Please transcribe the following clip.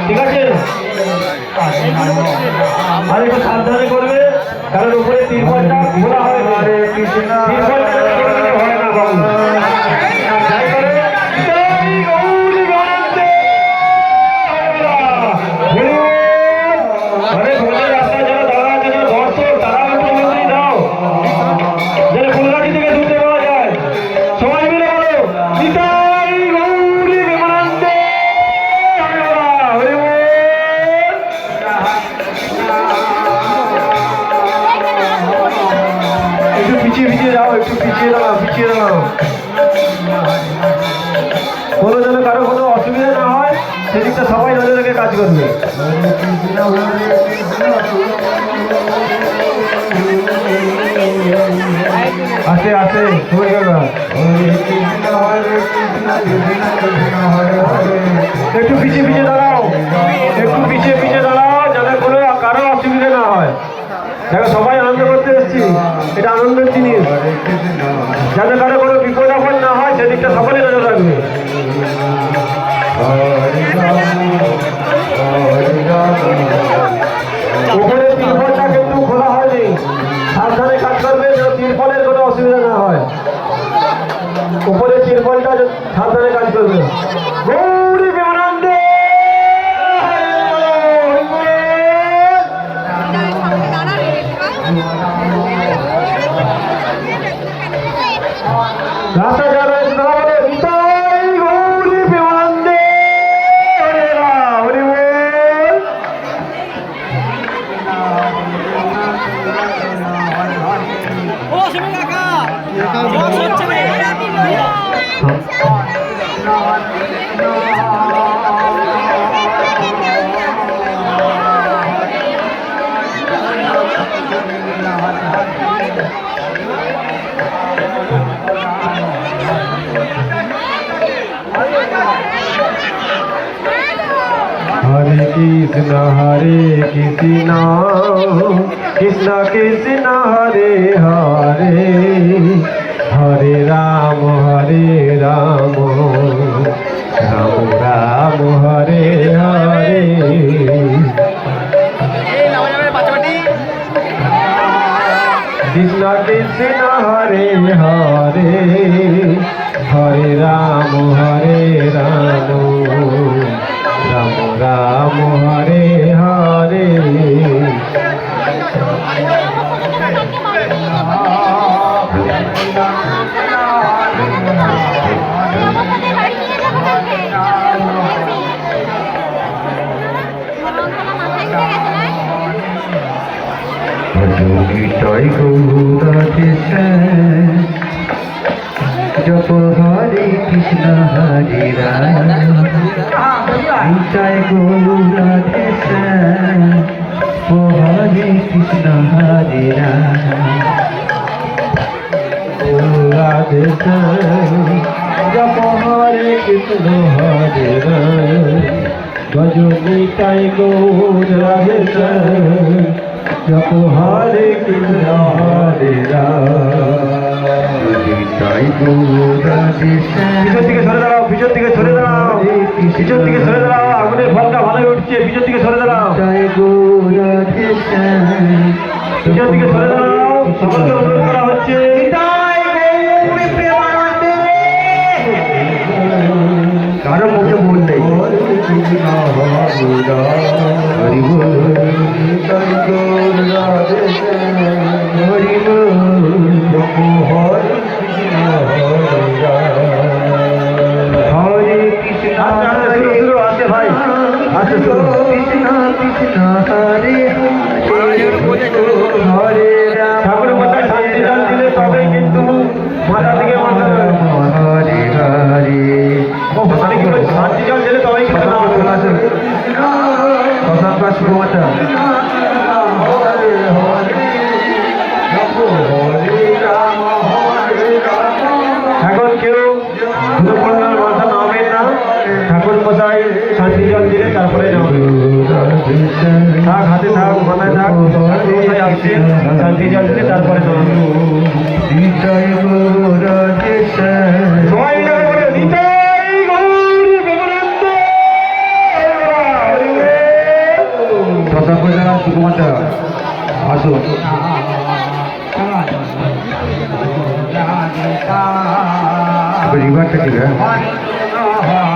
ঠিক আছে? আর একটু সাবধানে করবে, কারণ উপরে তিরপলটা খোলা হয় না। তিরপলটা হয় না বাবু। যাই করে কোনো যেন কারো কোনো অসুবিধা না হয় সেদিকটা সবাই নজর রেখে কাজ করবে। আসে আসে একটু পিছিয়ে পিছিয়ে দাঁড়াও, একটু পিছিয়ে পিছিয়ে দাঁড়াও, যাতে কোনো কারো অসুবিধা না হয়। দেখো সবাই আনন্দ করতে এসছি, এটা আনন্দের জিনিস, যাতে কারো কোনো বিপদ আপদ না হয় সেদিকটা সকলে নজর রাখবে। উপরে তিরপলটা কিন্তু খোলা হয়নি, সাবধানে কাজ করবে যেন তিরপলের কোনো অসুবিধা না হয়। উপরে তিরপলটা সাবধানে কাজ করবে। গৌরী প্রেমানন্দে রাস্তা যাবে গৌরী প্রেমানন্দে হরি বল। हरे कृष्ण कृष्ण कृष्ण हरे हरे, हरे राम राम राम हरे हरे। कृष्ण कृष्ण हरे हरे, हरे राम राम राम हरे हरे। जप हरे कृष्ण हरे राम, जय गुरु राधे ओ हरे कृष्ण हरे राम, राधे जप हरे कृष्ण हरे राम, भजो निताय गौर राधे जप हरे कृष्ण हरे राम, निताय गौर राधे। পিছন দিকে সরে দাঁড়াও, পিছন দিকে সরে দাঁড়াও, পিছন দিকে সরে দাঁড়াও, আগুনের ফলটা ভালো উঠছে, পিছন দিকে সরে দাঁড়াও, পিছন দিকে সরে দাঁড়াও, সকলকে অনুরোধ করা হচ্ছে। কারো মুখে বল নেই। হরি বল হরি বল हरे कृष्ण आसे भाई आसे कृष्ण कृष्ण हरे हरे राम। ठाकुर माता शांति दान दिले तबे किन्तु माता থেকে মাথা हरे हरे ও ভালো কি বলে শান্তি জল দিলে তবেই কিন্তু নাম চলে আসে। প্রসাদ পাস মাতা হরে হরে হরে রাম হরে রাম। এখন কেউ দুপুরবেলার মাথা নামেন না, ঠাকুর মশাই শান্তি জল দিলে তারপরে থাক, হাতে থাক, মাথায় থাক, ঠাকুর মশাই আসছেন শান্তি জল দিলে তারপরে সবাই মিলে নিতাই গৌরী প্রেমানন্দে। है